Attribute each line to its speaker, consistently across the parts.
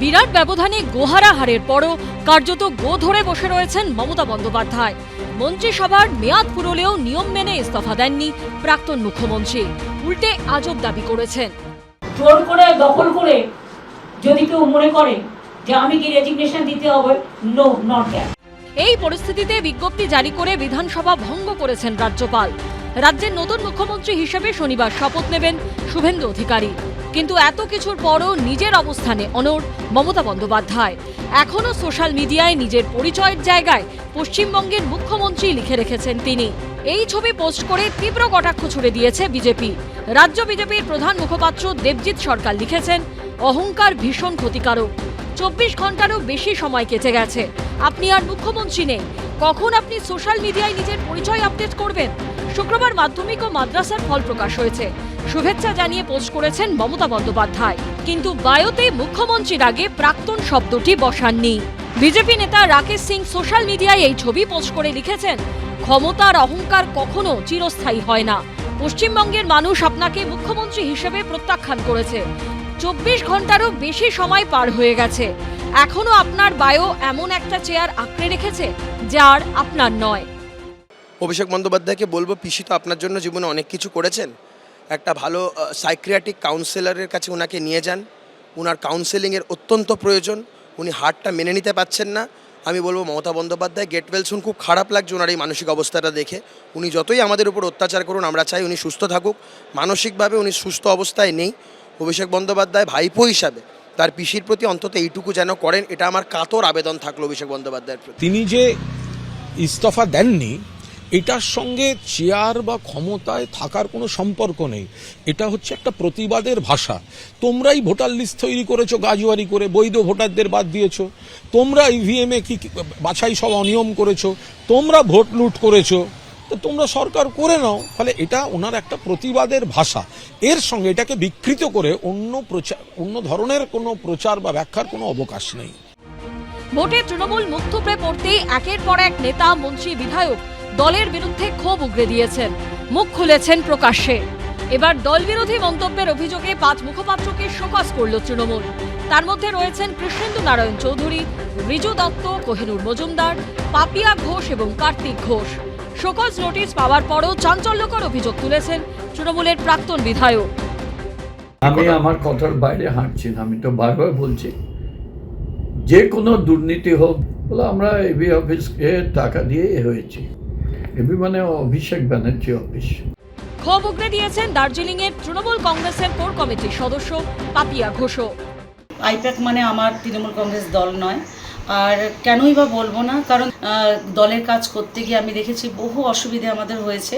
Speaker 1: বিরাট ব্যবধানে গোহারা হারের পরও কার্যত গো ধরে বসে রয়েছেন মমতা বন্দ্যোপাধ্যায়। মন্ত্রিসভার মেয়াদ ফুরলেও নিয়ম মেনে ইস্তফা দেননি প্রাক্তন মুখ্যমন্ত্রী, উল্টে আজব দাবি করেছেন।
Speaker 2: জোর করে দখল করে যদি কেউ মনে করে যে আমি কি রেজিগনেশন দিতে হবে, নো, নট দ্যাট।
Speaker 1: এই পরিস্থিতিতে বিজ্ঞপ্তি জারি করে বিধানসভা ভঙ্গ করেছেন রাজ্যপাল। রাজ্যের নতুন মুখ্যমন্ত্রী হিসেবে শনিবার শপথ নেবেন শুভেন্দু অধিকারী। কিন্তু এত কিছুর পরও নিজের অবস্থানে অনড় মমতা বন্দ্যোপাধ্যায়। এখনও সোশ্যাল মিডিয়ায় নিজের পরিচয়ের জায়গায় পশ্চিমবঙ্গের মুখ্যমন্ত্রী লিখে রেখেছেন তিনি। এই ছবি পোস্ট করে তীব্র কটাক্ষ ছুড়ে দিয়েছে বিজেপি। রাজ্য বিজেপির প্রধান মুখপাত্র দেবজিৎ সরকার লিখেছেন, অহংকার ভীষণ ক্ষতিকারক। 24 ঘন্টারও বেশি সময় কেটে গেছে, আপনি আর মুখ্যমন্ত্রী নেই। কখন আপনি সোশ্যাল মিডিয়ায় নিজের পরিচয় আপডেট করবেন? শুক্রবার মাধ্যমিক ও মাদ্রাসার ফল প্রকাশ হয়েছে। শুভেচ্ছা জানিয়ে পোস্ট করেছেন মমতা বন্দ্যোপাধ্যায়, কিন্তু বায়োতে মুখ্যমন্ত্রীর আগে প্রাক্তন শব্দটি বসাননি। বিজেপি নেতা রাকেশ সিং সোশ্যাল মিডিয়ায় এই ছবি পোস্ট করে লিখেছেন, ক্ষমতার অহংকার কখনো চিরস্থায়ী হয় না। পশ্চিমবঙ্গের মানুষ আপনাকে মুখ্যমন্ত্রী হিসেবে প্রত্যাখ্যান করেছে। 24 ঘন্টারও বেশি সময় পার হয়ে গেছে, এখনো আপনার বায়ো এমন একটা চেয়ার আঁকড়ে রেখেছে যার আপনার নয়।
Speaker 3: অভিষেক বন্দ্যোপাধ্যায়কে বলবো, পিসি তো আপনার জন্য জীবনে অনেক কিছু করেছেন। একটা ভালো সাইকিয়াট্রিক কাউন্সিলরের কাছে ওনাকে নিয়ে যান, ওনার কাউন্সেলিংয়ের অত্যন্ত প্রয়োজন। উনি হার্টটা মেনে নিতে পারছেন না। আমি বলবো Mamata Bandyopadhyay, get well soon. খুব খারাপ লাগছে ওনার এই মানসিক অবস্থাটা দেখে। উনি যতই আমাদের উপর অত্যাচার করুন, আমরা চাই উনি সুস্থ থাকুক। মানসিকভাবে উনি সুস্থ অবস্থায় নেই। অভিষেক বন্দ্যোপাধ্যায় ভাইপো হিসাবে তার পিসির প্রতি অন্তত এইটুকু যেন করেন, এটা আমার কাতর আবেদন থাকলো অভিষেক বন্দ্যোপাধ্যায়ের প্রতি।
Speaker 4: তিনি যে ইস্তফা দেননি, এটার সঙ্গে চেয়ার বা ক্ষমতায় থাকার কোনো সম্পর্ক নেই। এটা হচ্ছে একটা প্রতিবাদের ভাষা। তোমরাই ভোটার লিস্ট তৈরি করেছো গাজুয়ারি করে, বৈধ ভোটারদের বাদ দিয়েছো। তোমরা ইভিএম এ কি বাছাই সব অনিয়ম করেছো, তোমরা ভোট লুট করেছো, তো তোমরা সরকার করে নাও। ফলে এটা ওনার একটা প্রতিবাদের ভাষা। এর সঙ্গে এটাকে বিকৃত করে অন্য ধরনের কোনো প্রচার বা ব্যাখ্যার কোনো অবকাশ নেই।
Speaker 1: ভোটে তৃণমূল মুখ থুবড়ে পড়তেই একের পর এক নেতা, মন্ত্রী, বিধায়ক দলের বিরুদ্ধে ক্ষোভ উগরে দিয়েছেন, মুখ খুলেছেন প্রকাশ্যে। এবার দল বিরোধী মন্তব্যের অভিযোগে 5 মুখপাত্রকে শোকজ করল তৃণমূল। তার মধ্যে রয়েছেন কৃষ্ণেন্দু নারায়ণ চৌধুরী, রিজু দত্ত, কোহিনুর মজুমদার, পাপিয়া ঘোষ এবং কার্তিক ঘোষ। শোকজ নোটিশ পাওয়ার পরও চাঞ্চল্যকর অভিযোগ তুলেছেন তৃণমূলের প্রাক্তন বিধায়ক।
Speaker 5: আমি আমার কথার বাইরে হাঁটছি না, আমি তো বারবার বলছি, যে কোনো দুর্নীতি হোক, বলে আমরা এবি অফিসকে টাকা দিয়ে হয়েছি। এবি মানে অভিষেক ব্যানার্জি অফিস।
Speaker 1: ক্ষোভ উগরে দিয়েছেন দার্জিলিংয়ের তৃণমূল কংগ্রেসের কোর কমিটির সদস্য পাপিয়া ঘোষও।
Speaker 2: আইপ্যাক মানে আমার তৃণমূল কংগ্রেস দল নয়। আর কেনই বা বলবো না, কারণ দলের কাজ করতে গিয়ে আমি দেখেছি বহু অসুবিধে আমাদের হয়েছে,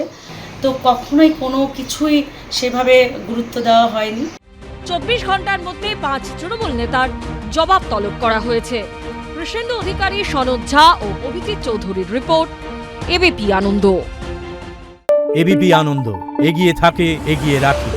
Speaker 2: তো কখনোই কোনো কিছুই সেভাবে গুরুত্ব দেওয়া হয়নি।
Speaker 1: 24 ঘন্টার মধ্যে 5 তৃণমূল নেতার জবাব তলব করা হয়েছে। কৃষ্ণেন্দু অধিকারী, সনদ ঝা ও অভিজিৎ চৌধুরীর রিপোর্ট, এবিপি আনন্দ।
Speaker 6: এবিপি আনন্দ, এগিয়ে থাকে, এগিয়ে রাখে।